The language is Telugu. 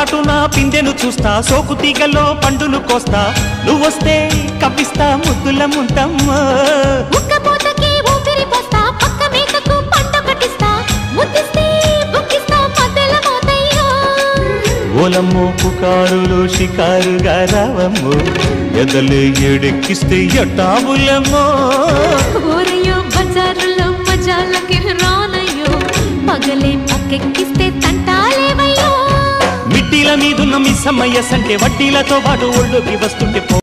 చాటున పిందెను చూస్తా సోకు తీగలో పండును కోస్తా నువ్వొస్తే కప్పిస్తా ముద్దుల ముంతమ్మో ఉక్కపోతకి ఊపిరి పోస్తా పక్క మేకకు పంట కట్టిస్తా ముద్దిస్తే బుక్కిస్తా మధ్యల మోతయ్యో ఓలమ్మో పుకారులు షికారుగా రావమ్మో ఎదలే ఎడెక్కిస్తే ఎట్టాబులమ్మో ఊరయ్యో బజారులో మజాలకి రానయ్యో పగలే పక్కెక్కిస్తే తంటాలేవయ్యో మిట్టిల మీదున్న మిస్సమ్మయ్య సంటే వడ్డీలతో పాటు ఒళ్ళోకి వస్తుంటే